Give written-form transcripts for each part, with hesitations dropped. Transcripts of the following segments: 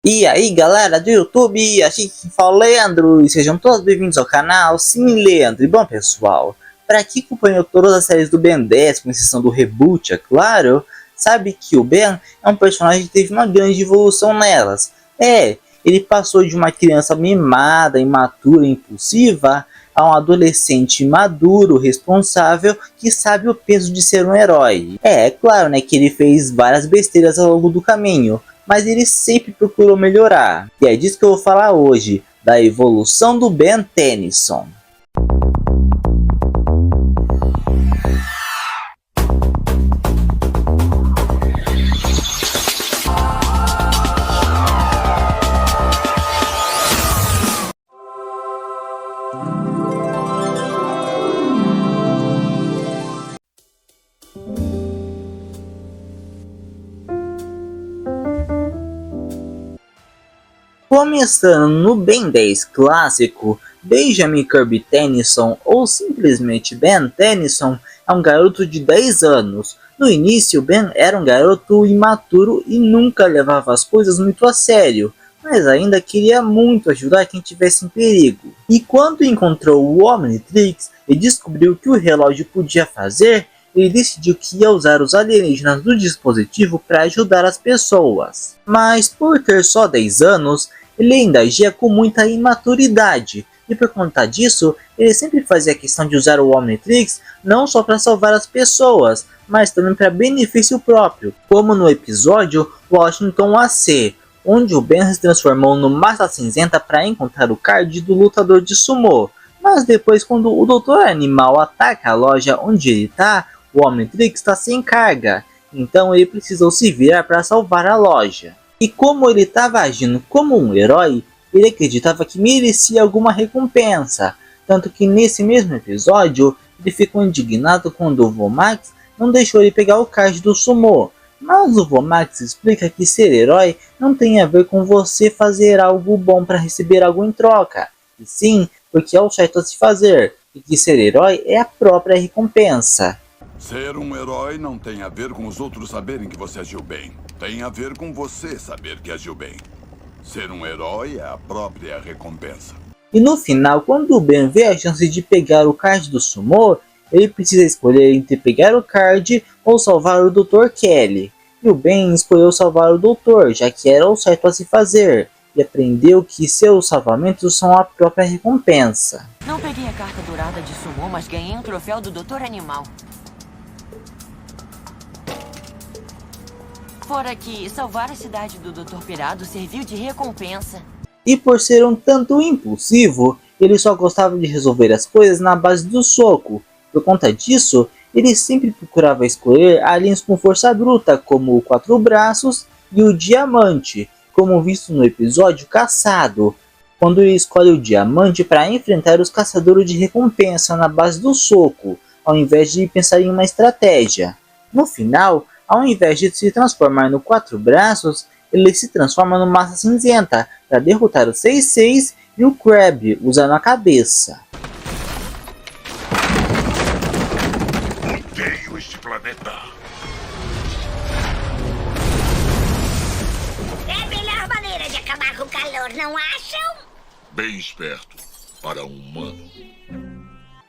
E aí galera do YouTube, aqui quem fala é Leandro e sejam todos bem-vindos ao canal. Sim, Leandro. E bom pessoal, para quem acompanhou todas as séries do Ben 10, com exceção do reboot, é claro, sabe que o Ben é um personagem que teve uma grande evolução nelas. Ele passou de uma criança mimada, imatura e impulsiva a um adolescente maduro, responsável, que sabe o peso de ser um herói. É claro, né, que ele fez várias besteiras ao longo do caminho, mas ele sempre procurou melhorar. E é disso que eu vou falar hoje, da evolução do Ben Tennyson. Começando no Ben 10 clássico, Benjamin Kirby Tennyson, ou simplesmente Ben Tennyson, é um garoto de 10 anos. No início, Ben era um garoto imaturo e nunca levava as coisas muito a sério, mas ainda queria muito ajudar quem estivesse em perigo. E quando encontrou o Omnitrix e descobriu o que o relógio podia fazer, ele decidiu que ia usar os alienígenas do dispositivo para ajudar as pessoas. Mas por ter só 10 anos, ele ainda agia com muita imaturidade, e por conta disso, ele sempre fazia questão de usar o Omnitrix não só para salvar as pessoas, mas também para benefício próprio, como no episódio Washington AC, onde o Ben se transformou no Massa Cinzenta para encontrar o card do lutador de sumô. Mas depois, quando o Dr. Animal ataca a loja onde ele está, o Omnitrix está sem carga, então ele precisou se virar para salvar a loja. E como ele estava agindo como um herói, ele acreditava que merecia alguma recompensa, tanto que nesse mesmo episódio, ele ficou indignado quando o Vomax não deixou ele pegar o card do sumô. Mas o Vomax explica que ser herói não tem a ver com você fazer algo bom para receber algo em troca, e sim porque é o certo a se fazer, e que ser herói é a própria recompensa. Ser um herói não tem a ver com os outros saberem que você agiu bem. Tem a ver com você saber que agiu bem. Ser um herói é a própria recompensa. E no final, quando o Ben vê a chance de pegar o card do sumô, ele precisa escolher entre pegar o card ou salvar o Dr. Kelly. E o Ben escolheu salvar o Doutor, já que era o certo a se fazer, e aprendeu que seus salvamentos são a própria recompensa. Não peguei a carta dourada de sumô, mas ganhei um troféu do Dr. Animal. Fora que salvar a cidade do Dr. Pirado serviu de recompensa. E por ser um tanto impulsivo, ele só gostava de resolver as coisas na base do soco. Por conta disso, ele sempre procurava escolher aliens com força bruta, como o Quatro Braços e o Diamante, como visto no episódio Caçado, quando ele escolhe o Diamante para enfrentar os caçadores de recompensa na base do soco, ao invés de pensar em uma estratégia. No final, ao invés de se transformar no Quatro Braços, ele se transforma no Massa Cinzenta para derrotar o 6-6 e o Crab usando a cabeça. Odeio este planeta. É a melhor maneira de acabar com o calor, não acham? Bem esperto para um humano.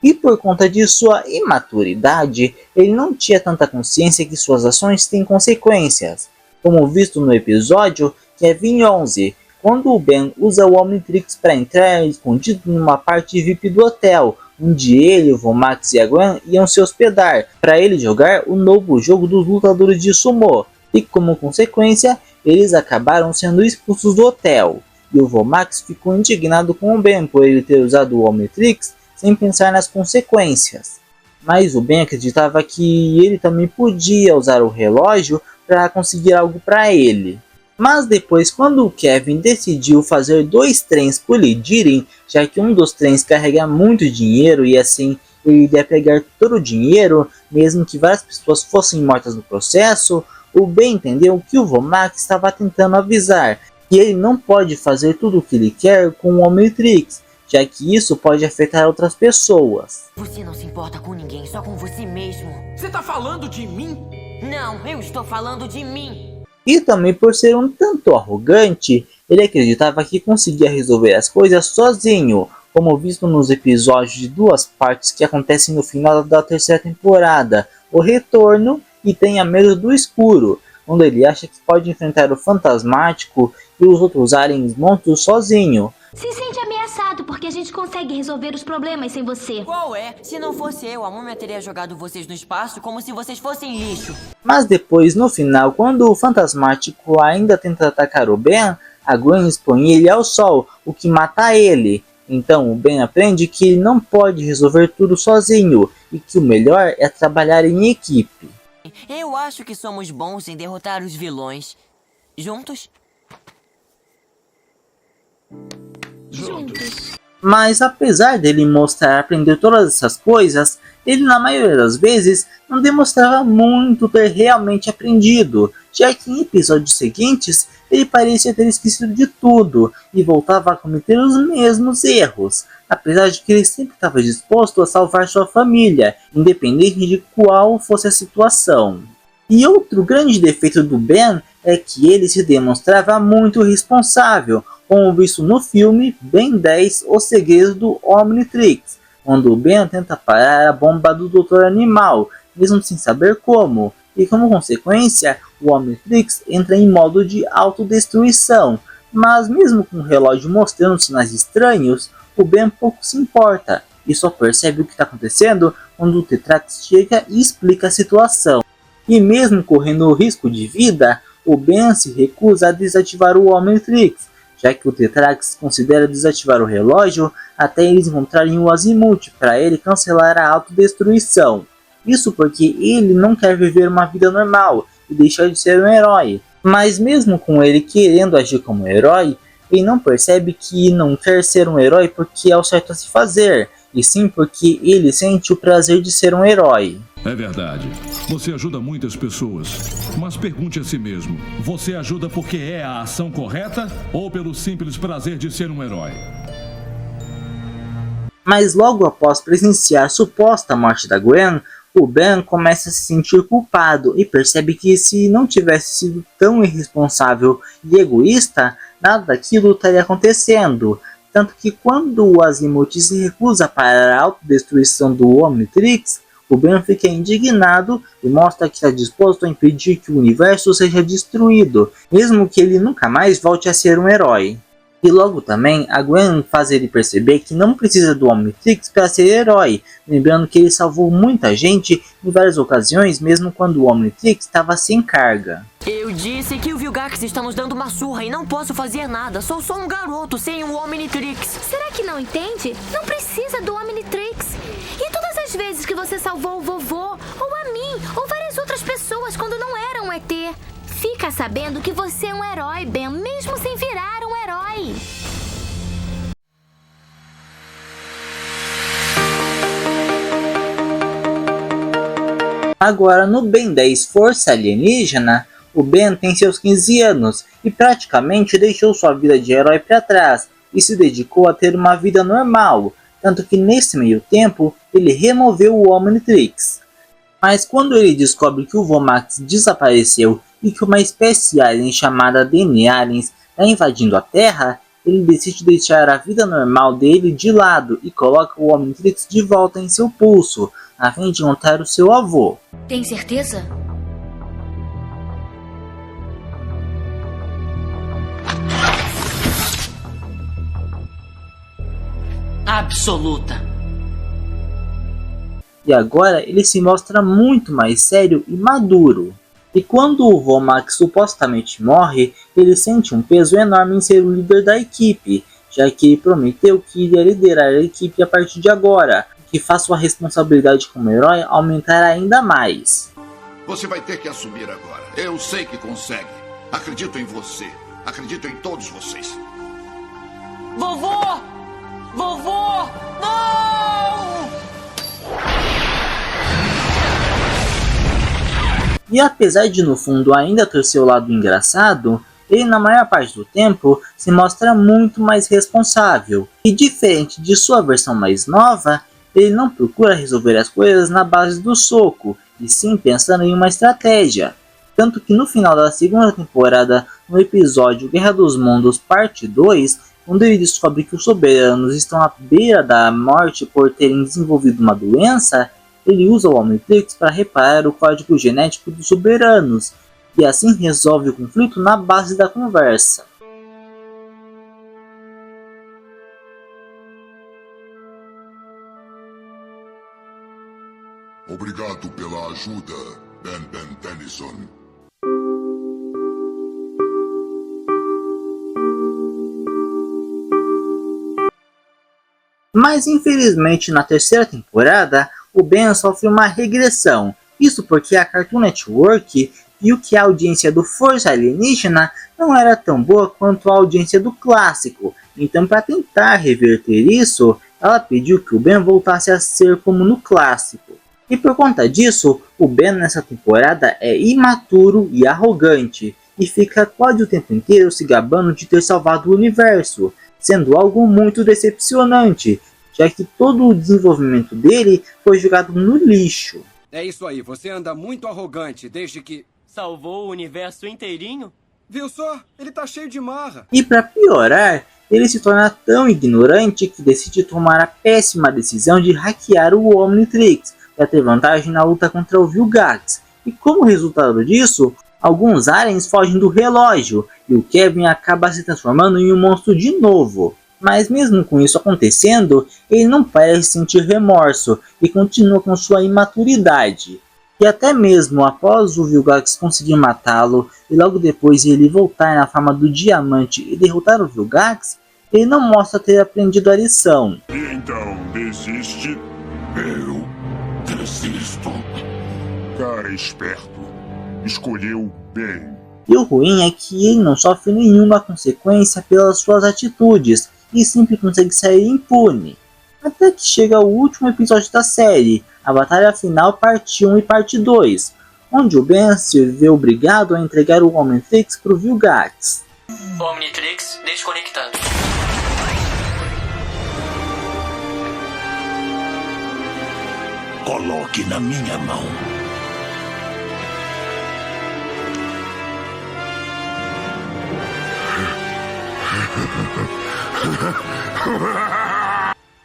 E por conta de sua imaturidade, ele não tinha tanta consciência que suas ações têm consequências, como visto no episódio Kevin 11, quando o Ben usa o Omnitrix para entrar escondido numa parte VIP do hotel, onde ele, o Vomax e a Gwen iam se hospedar, para ele jogar o novo jogo dos lutadores de sumô, e como consequência, eles acabaram sendo expulsos do hotel, e o Vomax ficou indignado com o Ben por ele ter usado o Omnitrix sem pensar nas consequências. Mas o Ben acreditava que ele também podia usar o relógio para conseguir algo para ele. Mas depois, quando o Kevin decidiu fazer 2 trens colidirem, já que um dos trens carrega muito dinheiro e assim ele iria pegar todo o dinheiro, mesmo que várias pessoas fossem mortas no processo, o Ben entendeu que o Vomax estava tentando avisar que ele não pode fazer tudo o que ele quer com o Omnitrix, já que isso pode afetar outras pessoas. Você não se importa com ninguém, só com você mesmo. Você tá falando de mim? Não, eu estou falando de mim. E também por ser um tanto arrogante, Ele acreditava que conseguia resolver as coisas sozinho, como visto nos episódios de 2 partes que acontecem no final da 3ª temporada, O Retorno e Tenha Medo do Escuro, onde ele acha que pode enfrentar o Fantasmático e os outros aliens monstros sozinho. Se sente ameaçado porque a gente consegue resolver os problemas sem você. Qual é? Se não fosse eu, a múmia teria jogado vocês no espaço como se vocês fossem lixo. Mas depois, no final, quando o Fantasmático ainda tenta atacar o Ben, a Gwen expõe ele ao sol, o que mata ele. Então o Ben aprende que ele não pode resolver tudo sozinho e que o melhor é trabalhar em equipe. Eu acho que somos bons em derrotar os vilões. Juntos? Juntos. Mas apesar dele mostrar aprender todas essas coisas, ele na maioria das vezes não demonstrava muito ter realmente aprendido, já que em episódios seguintes ele parecia ter esquecido de tudo e voltava a cometer os mesmos erros, apesar de que ele sempre estava disposto a salvar sua família, independente de qual fosse a situação. E outro grande defeito do Ben é que ele se demonstrava muito responsável, como visto no filme Ben 10 Os Segredos do Omnitrix, onde o Ben tenta parar a bomba do Dr. Animal, mesmo sem saber como, e como consequência, o Omnitrix entra em modo de autodestruição, mas mesmo com o relógio mostrando sinais estranhos, o Ben pouco se importa, e só percebe o que está acontecendo quando o Tetrax chega e explica a situação. E mesmo correndo o risco de vida, o Ben se recusa a desativar o Omnitrix, já que o Tetrax considera desativar o relógio até eles encontrarem o Azimuth para ele cancelar a autodestruição. Isso porque ele não quer viver uma vida normal e deixar de ser um herói. Mas mesmo com ele querendo agir como herói, ele não percebe que não quer ser um herói porque é o certo a se fazer, e sim porque ele sente o prazer de ser um herói. É verdade. Você ajuda muitas pessoas. Mas pergunte a si mesmo: você ajuda porque é a ação correta ou pelo simples prazer de ser um herói? Mas logo após presenciar a suposta morte da Gwen, o Ben começa a se sentir culpado e percebe que se não tivesse sido tão irresponsável e egoísta, nada daquilo estaria acontecendo. Tanto que quando o Azimuth se recusa a parar a autodestruição do Omnitrix, o Ben fica indignado e mostra que está disposto a impedir que o universo seja destruído, mesmo que ele nunca mais volte a ser um herói. E logo também, a Gwen faz ele perceber que não precisa do Omnitrix para ser herói, lembrando que ele salvou muita gente em várias ocasiões, mesmo quando o Omnitrix estava sem carga. Eu disse que o Vilgax está nos dando uma surra e não posso fazer nada. Sou só um garoto sem um Omnitrix. Será que não entende? Não precisa do Omnitrix. E todas as vezes que você salvou o vovô, ou a mim, ou várias outras pessoas quando não eram um ET. Fica sabendo que você é um herói, Ben, mesmo sem virar um herói. Agora, no Ben 10 Força Alienígena, o Ben tem seus 15 anos e praticamente deixou sua vida de herói para trás e se dedicou a ter uma vida normal, tanto que nesse meio tempo ele removeu o Omnitrix. Mas quando ele descobre que o Vomax desapareceu e que uma espécie alien chamada DNA Aliens está invadindo a Terra, ele decide deixar a vida normal dele de lado e coloca o Omnitrix de volta em seu pulso, a fim de encontrar o seu avô. Tem certeza? Absoluta. E agora ele se mostra muito mais sério e maduro. E quando o Vomax supostamente morre, ele sente um peso enorme em ser o líder da equipe, já que ele prometeu que iria liderar a equipe a partir de agora, que faz sua responsabilidade como herói aumentar ainda mais. Você vai ter que assumir agora. Eu sei que consegue. Acredito em você. Acredito em todos vocês. Vovô! Vovô! Não! E apesar de no fundo ainda ter seu lado engraçado, ele na maior parte do tempo se mostra muito mais responsável. E diferente de sua versão mais nova, ele não procura resolver as coisas na base do soco, e sim pensando em uma estratégia. Tanto que no final da segunda temporada, no episódio Guerra dos Mundos Parte 2, quando ele descobre que os soberanos estão à beira da morte por terem desenvolvido uma doença, ele usa o Omnitrix para reparar o código genético dos soberanos, e assim resolve o conflito na base da conversa. Obrigado pela ajuda, Ben Tennyson. Mas infelizmente na terceira temporada, o Ben sofre uma regressão. Isso porque a Cartoon Network viu que a audiência do Força Alienígena não era tão boa quanto a audiência do clássico. Então, para tentar reverter isso, ela pediu que o Ben voltasse a ser como no clássico. E por conta disso, o Ben nessa temporada é imaturo e arrogante, e fica quase o tempo inteiro se gabando de ter salvado o universo, sendo algo muito decepcionante, já que todo o desenvolvimento dele foi jogado no lixo. É isso aí, você anda muito arrogante desde que... Salvou o universo inteirinho? Viu só? Ele tá cheio de marra. E para piorar, ele se torna tão ignorante que decide tomar a péssima decisão de hackear o Omnitrix para ter vantagem na luta contra o Vilgax. E como resultado disso, alguns aliens fogem do relógio e o Kevin acaba se transformando em um monstro de novo. Mas mesmo com isso acontecendo, ele não parece sentir remorso e continua com sua imaturidade. E até mesmo após o Vilgax conseguir matá-lo e logo depois ele voltar na forma do Diamante e derrotar o Vilgax, ele não mostra ter aprendido a lição. E então, desiste? Eu desisto. Cara esperto. Escolheu bem. E o ruim é que ele não sofre nenhuma consequência pelas suas atitudes e sempre consegue sair impune. Até que chega o último episódio da série, a Batalha Final Parte 1 e Parte 2, onde o Ben se vê obrigado a entregar o Omnitrix pro Vilgax. Omnitrix desconectado. Coloque na minha mão.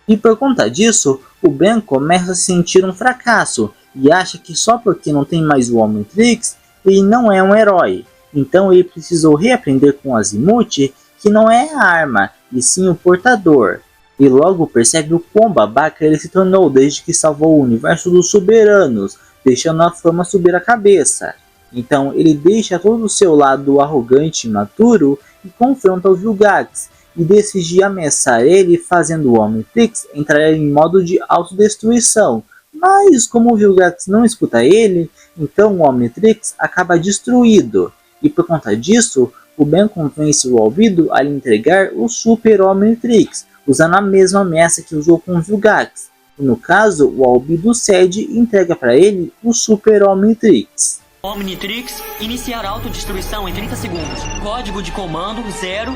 E por conta disso, o Ben começa a se sentir um fracasso e acha que só porque não tem mais o Omnitrix, ele não é um herói. Então ele precisou reaprender com Azimuth que não é a arma, e sim o portador. E logo percebe o quão babaca ele se tornou desde que salvou o universo dos soberanos, deixando a fama subir a cabeça. Então ele deixa todo o seu lado arrogante e imaturo e confronta o Vilgax, e decide ameaçar ele fazendo o Omnitrix entrar em modo de autodestruição. Mas como o Vilgax não escuta ele, então o Omnitrix acaba destruído. E por conta disso, o Ben convence o Albedo a lhe entregar o Super Omnitrix, usando a mesma ameaça que usou com o Vilgax. E no caso, o Albedo cede e entrega para ele o Super Omnitrix. Omnitrix, iniciar autodestruição em 30 segundos. Código de comando 000,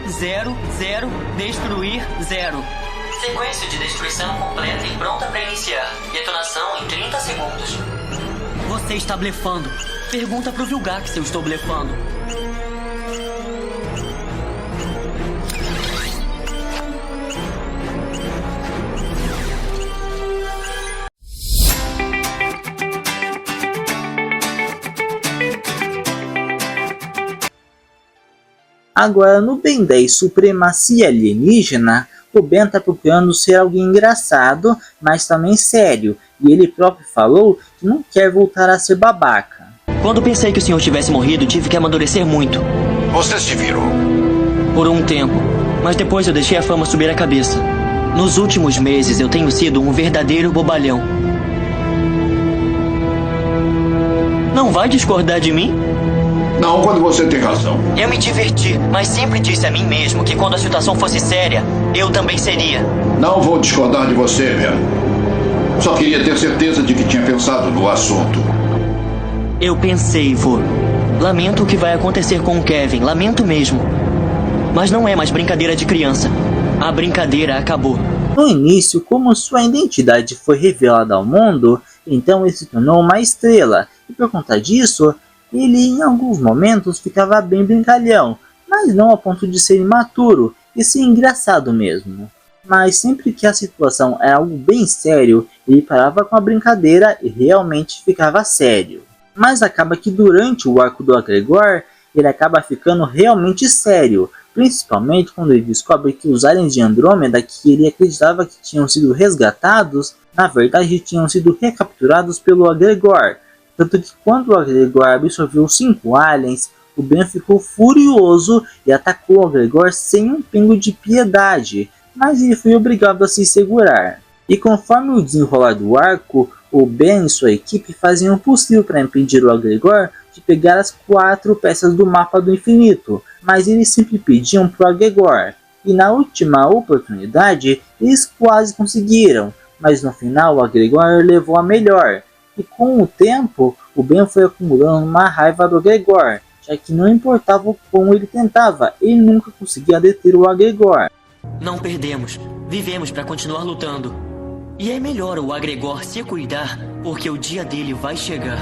destruir 0. Sequência de destruição completa e pronta para iniciar. Detonação em 30 segundos. Você está blefando. Pergunta pro Vilgax se eu estou blefando. Agora, no Ben 10 Supremacia Alienígena, o Ben tá procurando ser alguém engraçado, mas também sério, e ele próprio falou que não quer voltar a ser babaca. Quando pensei que o senhor tivesse morrido, tive que amadurecer muito. Você se virou. Por um tempo, mas depois eu deixei a fama subir a cabeça. Nos últimos meses eu tenho sido um verdadeiro bobalhão. Não vai discordar de mim? Não, quando você tem razão. Eu me diverti, mas sempre disse a mim mesmo que quando a situação fosse séria, eu também seria. Não vou discordar de você, Ben. Só queria ter certeza de que tinha pensado no assunto. Eu pensei, vô. Lamento o que vai acontecer com o Kevin, lamento mesmo. Mas não é mais brincadeira de criança. A brincadeira acabou. No início, como sua identidade foi revelada ao mundo, então ele se tornou uma estrela, e por conta disso, Ele em alguns momentos ficava bem brincalhão, mas não ao ponto de ser imaturo, e sim engraçado mesmo. Mas sempre que a situação era algo bem sério, ele parava com a brincadeira e realmente ficava sério. Mas acaba que durante o arco do Agregor, ele acaba ficando realmente sério, principalmente quando ele descobre que os aliens de Andrômeda que ele acreditava que tinham sido resgatados, na verdade tinham sido recapturados pelo Agregor. Tanto que quando o Agregor absorveu 5 aliens, o Ben ficou furioso e atacou o Agregor sem um pingo de piedade, mas ele foi obrigado a se segurar. E conforme o desenrolar do arco, o Ben e sua equipe faziam o possível para impedir o Agregor de pegar as 4 peças do mapa do infinito, mas eles sempre pediam para o Agregor. E na última oportunidade, eles quase conseguiram, mas no final o Agregor levou a melhor. E com o tempo, o Ben foi acumulando uma raiva do Agregor, já que não importava o quão ele tentava, ele nunca conseguia deter o Agregor. Não perdemos. Vivemos para continuar lutando. E é melhor o Agregor se cuidar, porque o dia dele vai chegar.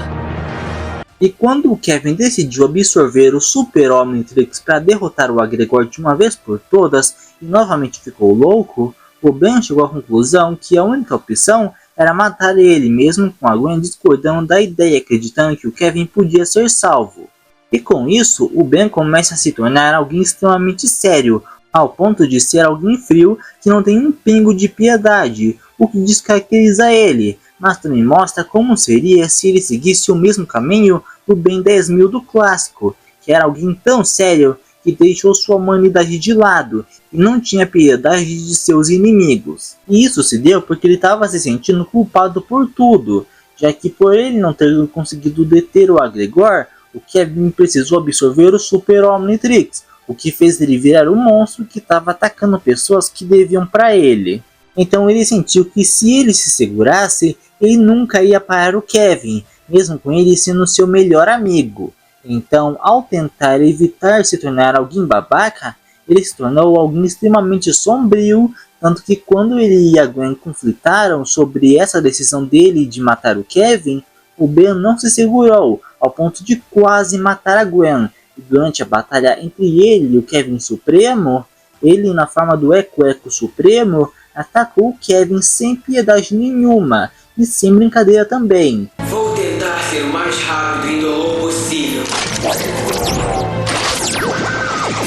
E quando o Kevin decidiu absorver o Super Omnitrix para derrotar o Agregor de uma vez por todas e novamente ficou louco, o Ben chegou à conclusão que a única opção era matar ele, mesmo com a Gwen discordando da ideia, acreditando que o Kevin podia ser salvo. E com isso, o Ben começa a se tornar alguém extremamente sério, ao ponto de ser alguém frio que não tem um pingo de piedade, o que descaracteriza ele, mas também mostra como seria se ele seguisse o mesmo caminho do Ben 10.000 do clássico, que era alguém tão sério que deixou sua humanidade de lado e não tinha piedade de seus inimigos. E isso se deu porque ele estava se sentindo culpado por tudo, já que por ele não ter conseguido deter o Agregor, o Kevin precisou absorver o Super Omnitrix, o que fez ele virar um monstro que estava atacando pessoas que deviam para ele. Então ele sentiu que se ele se segurasse, ele nunca ia parar o Kevin, mesmo com ele sendo seu melhor amigo. Então, ao tentar evitar se tornar alguém babaca, ele se tornou alguém extremamente sombrio, tanto que quando ele e a Gwen conflitaram sobre essa decisão dele de matar o Kevin, o Ben não se segurou, ao ponto de quase matar a Gwen. E durante a batalha entre ele e o Kevin Supremo, ele na forma do Eco Supremo, atacou o Kevin sem piedade nenhuma, e sem brincadeira também. Vou tentar ser o mais rápido e indolor possível.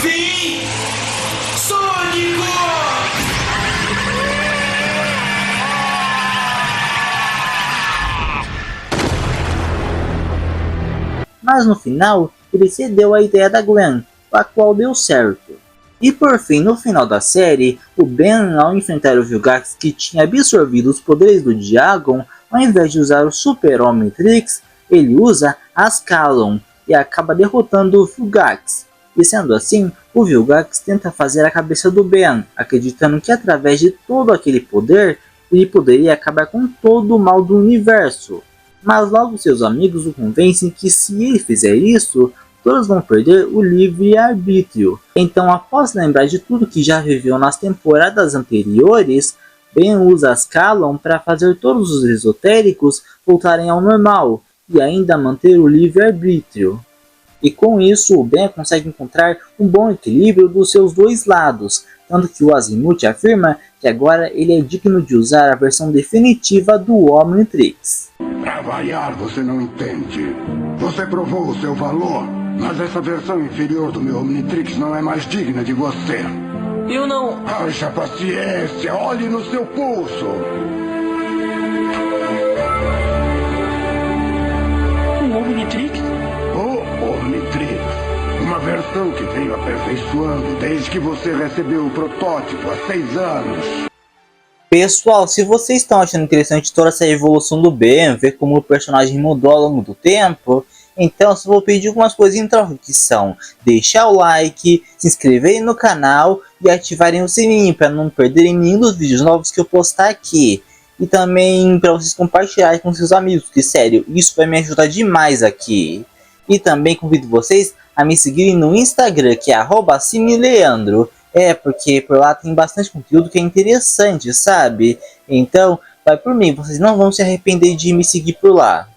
Vim! Sônico! Mas no final, ele cedeu à ideia da Gwen, a qual deu certo. E por fim, no final da série, o Ben, ao enfrentar o Vilgax que tinha absorvido os poderes do Diagon, ao invés de usar o Super Omnitrix, ele usa Ascalon e acaba derrotando o Vilgax. E sendo assim, o Vilgax tenta fazer a cabeça do Ben, acreditando que através de todo aquele poder, ele poderia acabar com todo o mal do universo. Mas logo seus amigos o convencem que se ele fizer isso, todos vão perder o livre-arbítrio. Então, após lembrar de tudo que já viveu nas temporadas anteriores, Ben usa Ascalon para fazer todos os esotéricos voltarem ao normal e ainda manter o livre-arbítrio. E com isso, o Ben consegue encontrar um bom equilíbrio dos seus dois lados, tanto que o Azimuth afirma que agora ele é digno de usar a versão definitiva do Omnitrix. Pra variar, você não entende. Você provou o seu valor, mas essa versão inferior do meu Omnitrix não é mais digna de você. Eu não... Haja paciência, olhe no seu pulso. O Omnitrix? O Omnitrix. Uma versão que veio aperfeiçoando desde que você recebeu o protótipo há 6 anos. Pessoal, se vocês estão achando interessante toda essa evolução do Ben, ver como o personagem mudou ao longo do tempo, então eu só vou pedir algumas coisas em troca, que são deixar o like, se inscreverem no canal e ativarem o sininho para não perderem nenhum dos vídeos novos que eu postar aqui. E também para vocês compartilharem com seus amigos, que sério, isso vai me ajudar demais aqui. E também convido vocês a me seguirem no Instagram, que é @cineleandro. Porque por lá tem bastante conteúdo que é interessante, sabe? Então, vai por mim, vocês não vão se arrepender de me seguir por lá.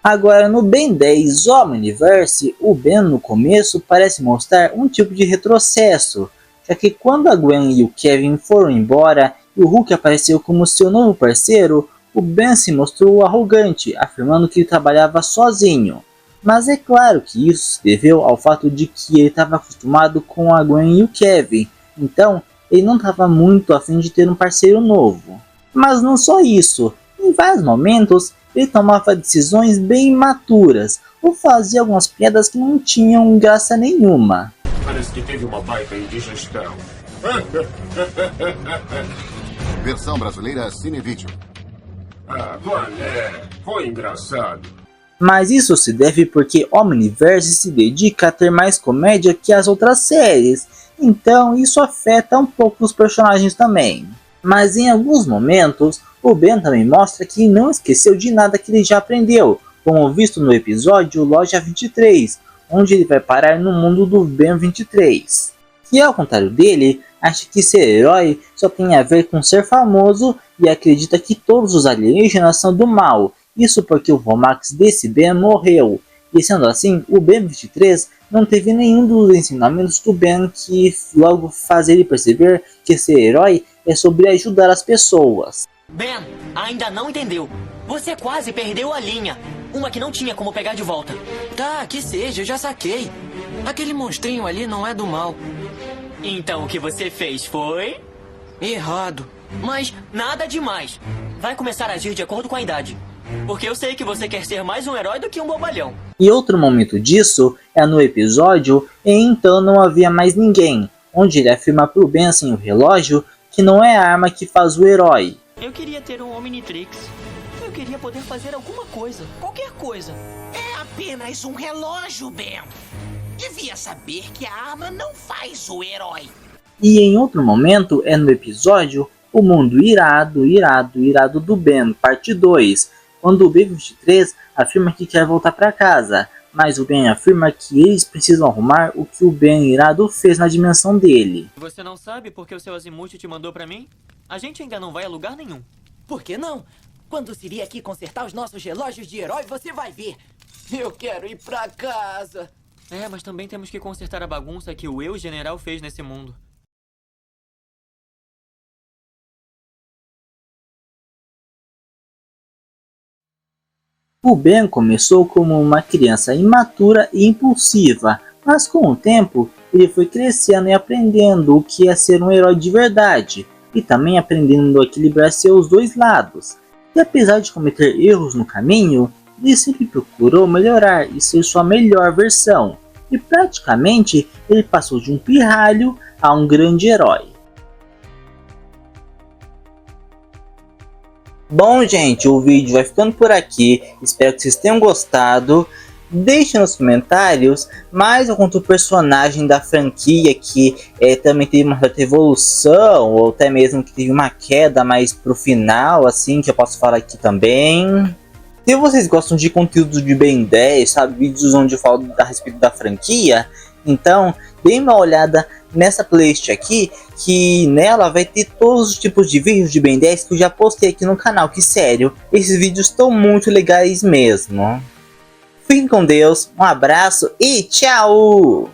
Agora no Ben 10 Omniverse, o Ben no começo parece mostrar um tipo de retrocesso, já que quando a Gwen e o Kevin foram embora e o Hulk apareceu como seu novo parceiro, o Ben se mostrou arrogante, afirmando que ele trabalhava sozinho. Mas é claro que isso se deveu ao fato de que ele estava acostumado com a Gwen e o Kevin, então ele não estava muito a fim de ter um parceiro novo. Mas não só isso, em vários momentos ele tomava decisões bem imaturas, ou fazia algumas piadas que não tinham graça nenhuma. Parece que teve uma baita indigestão. Versão brasileira Cinevídeo. Ah, Vané, foi engraçado. Mas isso se deve porque Omniverse se dedica a ter mais comédia que as outras séries, então isso afeta um pouco os personagens também. Mas em alguns momentos, o Ben também mostra que não esqueceu de nada que ele já aprendeu, como visto no episódio Loja 23, onde ele vai parar no mundo do Ben 23. Que ao contrário dele, acha que ser herói só tem a ver com ser famoso e acredita que todos os alienígenas são do mal, isso porque o Vomax desse Ben morreu. E sendo assim, o Ben 23 não teve nenhum dos ensinamentos do Ben que logo faz ele perceber que ser herói é sobre ajudar as pessoas. Ben, ainda não entendeu. Você quase perdeu a linha. Uma que não tinha como pegar de volta. Tá, que seja, eu já saquei. Aquele monstrinho ali não é do mal. Então o que você fez foi... errado. Mas nada demais. Vai começar a agir de acordo com a idade. Porque eu sei que você quer ser mais um herói do que um bobalhão. E outro momento disso é no episódio em Então Não Havia Mais Ninguém, onde ele afirma pro Ben sem o relógio que não é a arma que faz o herói. Eu queria ter um Omnitrix. Eu queria poder fazer alguma coisa. Qualquer coisa. É apenas um relógio, Ben. Devia saber que a arma não faz o herói. E em outro momento é no episódio O Mundo Irado, Irado, Irado do Ben, parte 2, quando o Ben-23 afirma que quer voltar para casa, mas o Ben afirma que eles precisam arrumar o que o Ben Irado fez na dimensão dele. Você não sabe porque o seu Azimuth te mandou pra mim? A gente ainda não vai a lugar nenhum. Por que não? Quando Siri aqui consertar os nossos relógios de herói, você vai ver. Eu quero ir pra casa. É, mas também temos que consertar a bagunça que o General fez nesse mundo. O Ben começou como uma criança imatura e impulsiva, mas com o tempo ele foi crescendo e aprendendo o que é ser um herói de verdade, e também aprendendo a equilibrar seus dois lados. E apesar de cometer erros no caminho, ele sempre procurou melhorar e ser sua melhor versão, e praticamente ele passou de um pirralho a um grande herói. Bom, gente, o vídeo vai ficando por aqui, espero que vocês tenham gostado. Deixe nos comentários mais algum outro personagem da franquia que também teve uma certa evolução, ou até mesmo que teve uma queda mais pro final, assim, que eu posso falar aqui também. Se vocês gostam de conteúdo de Ben 10, sabe, vídeos onde eu falo a respeito da franquia, então deem uma olhada nessa playlist aqui, que nela vai ter todos os tipos de vídeos de Ben 10 que eu já postei aqui no canal, que sério, esses vídeos estão muito legais mesmo. Fiquem com Deus, um abraço e tchau!